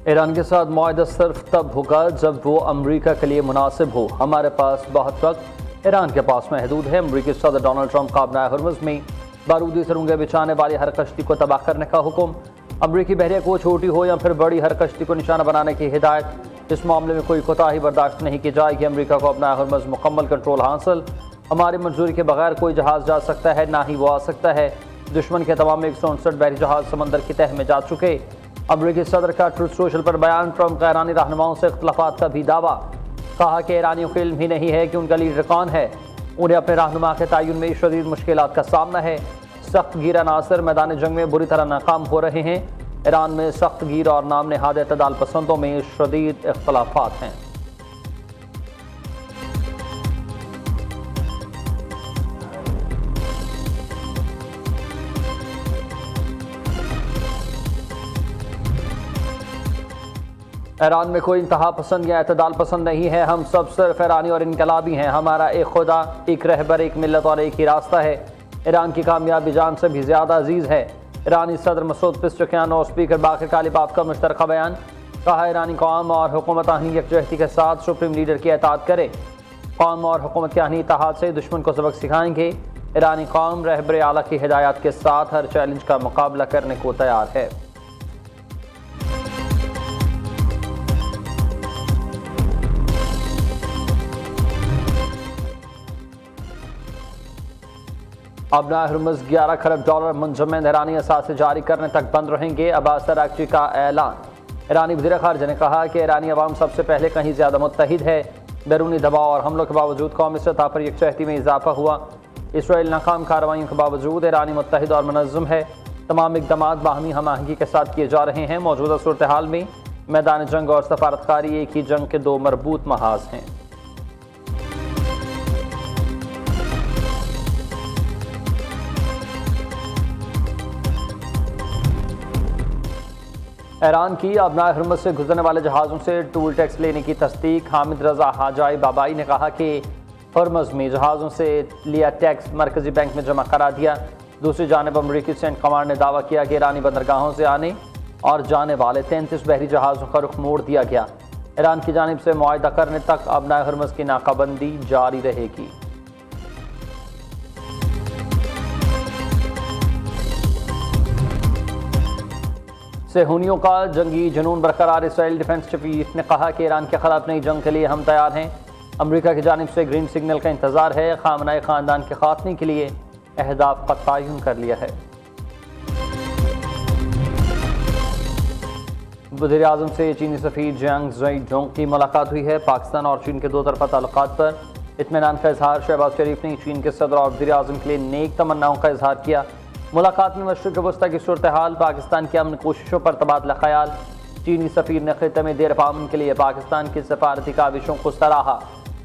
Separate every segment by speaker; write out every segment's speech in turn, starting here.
Speaker 1: ایران کے ساتھ معاہدہ صرف تب ہوگا جب وہ امریکہ کے لیے مناسب ہو۔ ہمارے پاس بہت وقت، ایران کے پاس محدود ہے۔ امریکی صدر ڈونلڈ ٹرمپ کا ابنائے ہرمز میں بارودی سرنگیں بچھانے والی ہر کشتی کو تباہ کرنے کا حکم۔ امریکی بحریہ کو چھوٹی ہو یا پھر بڑی ہر کشتی کو نشانہ بنانے کی ہدایت۔ اس معاملے میں کوئی کوتاہی برداشت نہیں کی جائے گی۔ امریکہ کو ابنائے ہرمز مکمل کنٹرول حاصل۔ ہماری منظوری کے بغیر کوئی جہاز جا سکتا ہے، نہ ہی وہ آ سکتا ہے۔ دشمن کے تمام 159 بحری جہاز سمندر کی تہہ میں جا چکے۔ امریکی صدر کا ٹروتھ سوشل پر بیان۔ ٹرمپ کا ایرانی رہنماؤں سے اختلافات کا بھی دعویٰ۔ کہا کہ ایرانیوں کو علم ہی نہیں ہے کہ ان کا لیڈر کون ہے، انہیں اپنے رہنما کے تعین میں شدید مشکلات کا سامنا ہے۔ سخت گیر عناصر میدان جنگ میں بری طرح ناکام ہو رہے ہیں۔ ایران میں سخت گیر اور نام نہاد اعتدال پسندوں میں شدید اختلافات ہیں۔ ایران میں کوئی انتہا پسند یا اعتدال پسند نہیں ہے۔ ہم سب صرف ایرانی اور انقلابی ہیں۔ ہمارا ایک خدا، ایک رہبر، ایک ملت اور ایک ہی راستہ ہے۔ ایران کی کامیابی جان سے بھی زیادہ عزیز ہے۔ ایرانی صدر مسعود پزشکیان اور اسپیکر باقر کالیباف کا مشترکہ بیان۔ کہا ایرانی قوم اور حکومت آہنی یکجہتی کے ساتھ سپریم لیڈر کی اطاعت کرے۔ قوم اور حکومت کے آہنی اتحاد سے دشمن کو سبق سکھائیں گے۔ ایرانی قوم رہبر اعلیٰ کی ہدایات کے ساتھ ہر چیلنج کا مقابلہ کرنے کو تیار ہے۔ ابنائے ہرمز 11 کھرب ڈالر منجمد ایرانی اثاثے جاری کرنے تک بند رہیں گے۔ عباس اراغچی کا اعلان۔ ایرانی وزیر خارجہ نے کہا کہ ایرانی عوام سب سے پہلے کہیں زیادہ متحد ہے۔ بیرونی دباؤ اور حملوں کے باوجود قومی سطح پر یکجہتی میں اضافہ ہوا۔ اسرائیل ناکام کارروائیوں کے باوجود ایرانی متحد اور منظم ہے۔ تمام اقدامات باہمی ہم آہنگی کے ساتھ کیے جا رہے ہیں۔ موجودہ صورتحال میں میدان جنگ اور سفارتکاری ایک ہی جنگ کے دو مربوط محاذ ہیں۔ ایران کی ابنائے ہرمز سے گزرنے والے جہازوں سے ٹول ٹیکس لینے کی تصدیق۔ حامد رضا حاجائی بابائی نے کہا کہ ہرمز میں جہازوں سے لیا ٹیکس مرکزی بینک میں جمع کرا دیا۔ دوسری جانب امریکی سینٹ کمانڈ نے دعویٰ کیا کہ ایرانی بندرگاہوں سے آنے اور جانے والے 33 بحری جہازوں کا رخ موڑ دیا گیا۔ ایران کی جانب سے معاہدہ کرنے تک ابنائے ہرمز کی ناکہ بندی جاری رہے گی۔ صہیونیوں کا جنگی جنون برقرار۔ اسرائیل ڈیفنس چیف نے کہا کہ ایران کے خلاف نئی جنگ کے لیے ہم تیار ہیں۔ امریکہ کی جانب سے گرین سگنل کا انتظار ہے۔ خامنہ ای خاندان کے خاتمے کے لیے اہداف کا تعین کر لیا ہے۔ وزیر اعظم سے چینی سفیر جیانگ زئی ڈونگ کی ملاقات ہوئی ہے۔ پاکستان اور چین کے دو طرفہ تعلقات پر اطمینان کا اظہار۔ شہباز شریف نے چین کے صدر اور وزیر اعظم کے لیے نیک تمناؤں کا اظہار کیا۔ ملاقات میں مشرق وسطیٰ کی صورتحال، پاکستان کی امن کوششوں پر تبادلہ خیال۔ چینی سفیر نے خطے میں دیر پامن کے لیے پاکستان کی سفارتی کاوشوں کو سراہا۔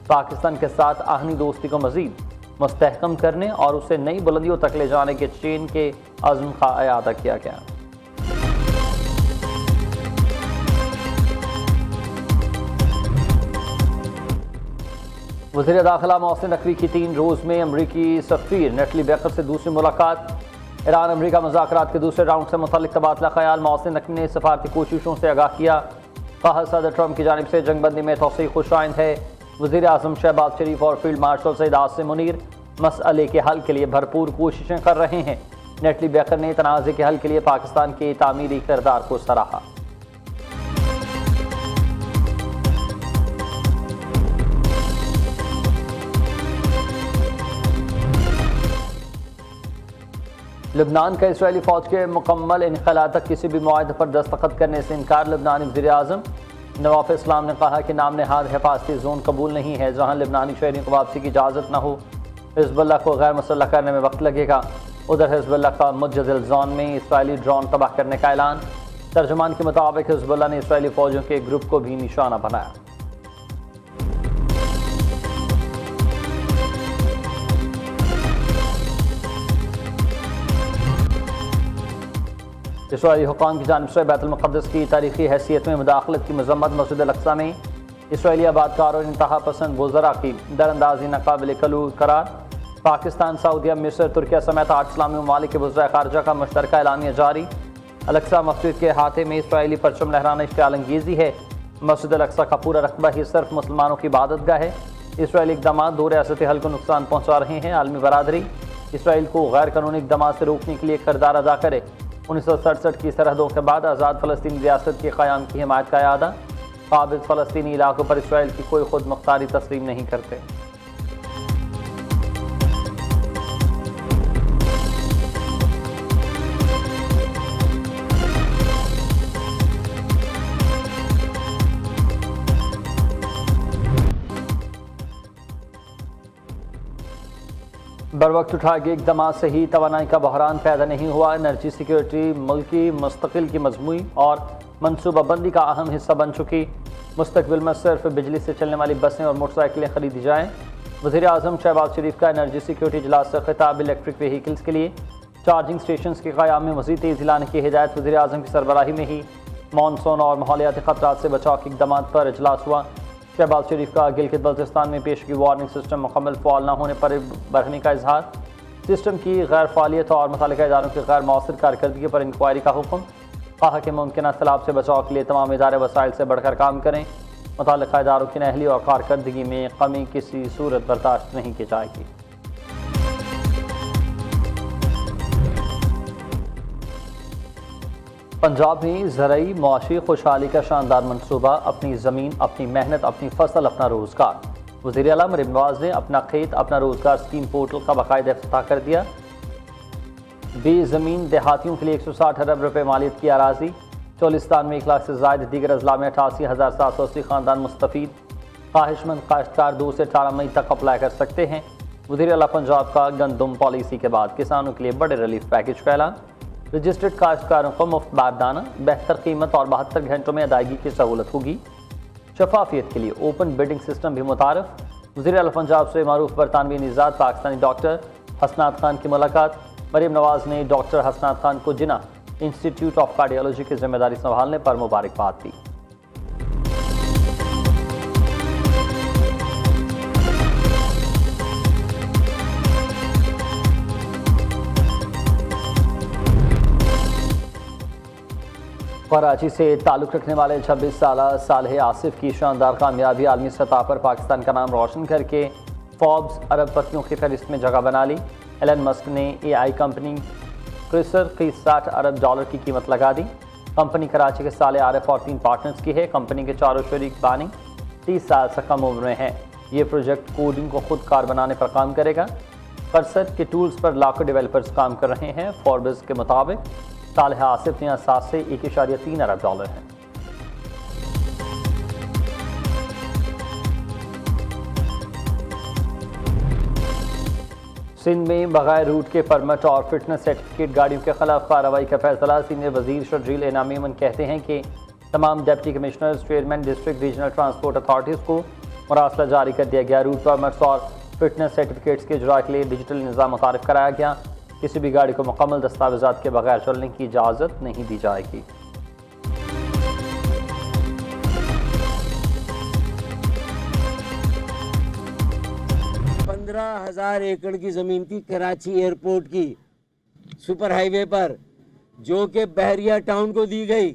Speaker 1: پاکستان کے ساتھ آہنی دوستی کو مزید مستحکم کرنے اور اسے نئی بلندیوں تک لے جانے کے چین کے عزم کا اعادہ کیا گیا۔ وزیر داخلہ محسن نقوی کی 3 روز میں امریکی سفیر نیٹلی بیکر سے دوسری ملاقات۔ ایران امریکہ مذاکرات کے دوسرے راؤنڈ سے متعلق تبادلہ خیال۔ محسن نقوی نے سفارتی کوششوں سے آگاہ کیا۔ کہا صدر ٹرمپ کی جانب سے جنگ بندی میں توسیع خوش آئند ہے۔ وزیر اعظم شہباز شریف اور فیلڈ مارشل سید عاصم منیر مسئلے کے حل کے لیے بھرپور کوششیں کر رہے ہیں۔ نیٹلی بیکر نے تنازع کے حل کے لیے پاکستان کے تعمیری کردار کو سراہا۔ لبنان کا اسرائیلی فوج کے مکمل انخلا تک کسی بھی معاہدے پر دستخط کرنے سے انکار۔ لبنانی وزیر اعظم نواف اسلام نے کہا کہ نام نہاد حفاظتی زون قبول نہیں ہے جہاں لبنانی شہریوں کو واپسی کی اجازت نہ ہو۔ حزب اللہ کو غیر مسلح کرنے میں وقت لگے گا۔ ادھر حزب اللہ کا متجدل زون میں اسرائیلی ڈرون تباہ کرنے کا اعلان۔ ترجمان کے مطابق حزب اللہ نے اسرائیلی فوجوں کے ایک گروپ کو بھی نشانہ بنایا۔ اسرائیلی حکام کی جانب سے بیت المقدس کی تاریخی حیثیت میں مداخلت کی مذمت۔ مسجد الاقصیٰ میں اسرائیلی آبادکار اور انتہا پسند وزراء کی دراندازی ناقابل قبول قرار۔ پاکستان، سعودیہ، مصر، ترکیہ سمیت 8 اسلامی ممالک کے وزرائے خارجہ کا مشترکہ اعلامیہ جاری۔ الاقصی مسجد کے احاطے میں اسرائیلی پرچم لہرانا اشتعال انگیزی ہے۔ مسجد الاقصی کا پورا رقبہ ہی صرف مسلمانوں کی عبادت گاہ ہے۔ اسرائیلی اقدامات دو ریاستی حل کو نقصان پہنچا رہے ہیں۔ عالمی برادری اسرائیل کو غیر قانونی اقدامات سے روکنے کے لیے کردار ادا کرے۔ 1967 کی سرحدوں کے بعد آزاد فلسطینی ریاست کے قیام کی حمایت کا اعادہ۔ قابض فلسطینی علاقوں پر اسرائیل کی کوئی خود مختاری تسلیم نہیں کرتے۔ بروقت اٹھائے گئے اقدامات سے ہی توانائی کا بحران پیدا نہیں ہوا۔ انرجی سیکیورٹی ملکی مستقل کی مجموعی اور منصوبہ بندی کا اہم حصہ بن چکی۔ مستقبل میں صرف بجلی سے چلنے والی بسیں اور موٹر سائیکلیں خریدی جائیں۔ وزیر اعظم شہباز شریف کا انرجی سیکیورٹی اجلاس سے خطاب۔ الیکٹرک وہیکلز کے لیے چارجنگ سٹیشنز کے قیام میں مزید تیزی لانے کی ہدایت۔ وزیر اعظم کی سربراہی میں ہی مانسون اور ماحولیاتی خطرات سے بچاؤ کے اقدامات پر اجلاس ہوا۔ شہباز شریف کا گلگت بلتستان میں پیشگی وارننگ سسٹم مکمل فعال نہ ہونے پر برہمی کا اظہار۔ سسٹم کی غیر فعالیت اور متعلقہ اداروں کی غیر مؤثر کارکردگی پر انکوائری کا حکم۔ کہا کہ ممکنہ سیلاب سے بچاؤ کے لیے تمام ادارے وسائل سے بڑھ کر کام کریں۔ متعلقہ اداروں کی نااہلی اور کارکردگی میں کمی کسی صورت برداشت نہیں کی جائے گی۔ پنجاب میں زرعی معاشی خوشحالی کا شاندار منصوبہ۔ اپنی زمین، اپنی محنت، اپنی فصل، اپنا روزگار۔ وزیر اعلیٰ مریم نواز نے اپنا کھیت اپنا روزگار اسکیم پورٹل کا باقاعدہ افتتاح کر دیا۔ بے زمین دیہاتیوں کے لیے 160 ارب روپے مالیت کی اراضی۔ چولستان میں 1 لاکھ سے زائد، دیگر اضلاع میں 88,780 خاندان مستفید۔ خواہش مند کاشتکار 2 سے 18 مئی تک اپلائی کر سکتے ہیں۔ وزیر اعلیٰ پنجاب کا گندم پالیسی کے بعد کسانوں کے لیے بڑے ریلیف پیکج کا اعلان۔ رجسٹرڈ کاشتکاروں کو مفت باردانہ، بہتر قیمت اور 72 گھنٹوں میں ادائیگی کی سہولت ہوگی۔ شفافیت کے لیے اوپن بڈنگ سسٹم بھی متعارف۔ وزیر اعلیٰ پنجاب سے معروف برطانوی نژاد پاکستانی ڈاکٹر حسنات خان کی ملاقات۔ مریم نواز نے ڈاکٹر حسنات خان کو جناح انسٹی ٹیوٹ آف کارڈیالوجی کی ذمہ داری سنبھالنے پر مبارکباد دی۔ کراچی سے تعلق رکھنے والے 26 سالہ صالح آصف کی شاندار کامیابی عالمی سطح پر پاکستان کا نام روشن کر کے فوربس ارب پتیوں کی فہرست میں جگہ بنا لی۔ ایلن مسک نے اے آئی کمپنی کرسر کی $60 ارب کی قیمت لگا دی۔ کمپنی کراچی کے صالح عارف اور 3 پارٹنرز کی ہے۔ کمپنی کے چاروں شریک بانی 30 سال سے کم عمر میں ہیں۔ یہ پروجیکٹ کوڈنگ کو خود کار بنانے پر کام کرے گا۔ کرسر کے ٹولز پر لاکھوں ڈیولپرز کام کر رہے ہیں۔ فوربس کے مطابق صالح آصف نے اساس سے $1.3 ارب ہیں۔ سندھ میں بغیر روٹ کے پرمٹ اور فٹنس سرٹیفکیٹ گاڑیوں کے خلاف کارروائی کا فیصلہ۔ سینئر وزیر شرجیل انعام ایمن کہتے ہیں کہ تمام deputy commissioners, chairman district regional transport authorities کو مراسلہ جاری کر دیا گیا۔ روٹ پرمٹس اور فٹنس سرٹیفکیٹس کے اجراء کے لیے ڈیجیٹل نظام متعارف کرایا گیا۔ کسی بھی گاڑی کو مکمل دستاویزات کے بغیر چلنے کی اجازت نہیں دی جائے گی۔
Speaker 2: 15,000 ایکڑ کی زمین تھی کراچی ایئرپورٹ کی سپر ہائی وے پر، جو کہ بحریہ ٹاؤن کو دی گئی،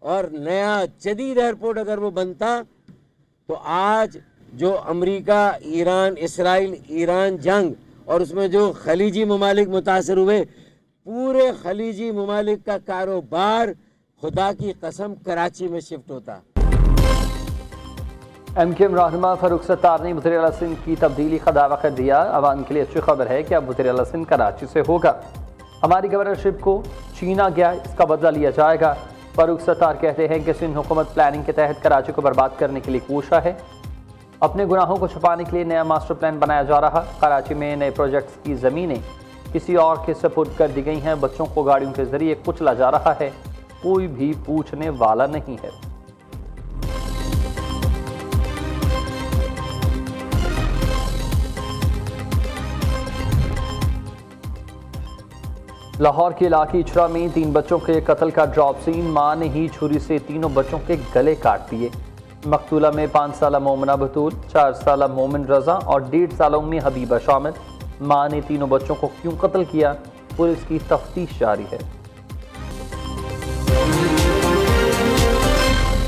Speaker 2: اور نیا جدید ایئرپورٹ اگر وہ بنتا تو آج جو امریکہ، ایران، اسرائیل، ایران جنگ اور اس میں جو خلیجی ممالک متاثر ہوئے، پورے خلیجی ممالک کا کاروبار خدا کی قسم کراچی میں شفٹ ہوتا۔
Speaker 1: ایم کیو ایم رہنما فاروق ستار نے وزیر اعلیٰ سندھ کی تبدیلی کا دعویٰ کر دیا۔ عوام کے لیے اچھی خبر ہے کہ اب وزیر اعلیٰ سندھ کراچی سے ہوگا۔ ہماری گورنرشپ کو چھینا گیا، اس کا بدلہ لیا جائے گا۔ فاروق ستار کہتے ہیں کہ سندھ حکومت پلاننگ کے تحت کراچی کو برباد کرنے کے لیے کوشاں ہے۔ اپنے گناہوں کو چھپانے کے لیے نیا ماسٹر پلان بنایا جا رہا۔ کراچی میں نئے پروجیکٹس کی زمینیں کسی اور کے سپرد کر دی گئی ہیں۔ بچوں کو گاڑیوں کے ذریعے کچلا جا رہا ہے، کوئی بھی پوچھنے والا نہیں ہے۔ لاہور کے علاقے اچھرا میں 3 بچوں کے قتل کا ڈراپ سین۔ ماں نے ہی چھری سے تینوں بچوں کے گلے کاٹ دیے۔ مقتولہ میں 5 سالہ مومنہ بطول، 4 سالہ مومن رضا اور 1.5 سالہ ام حبیبہ شامل۔ ماں نے تینوں بچوں کو کیوں قتل کیا، پولیس کی تفتیش جاری ہے۔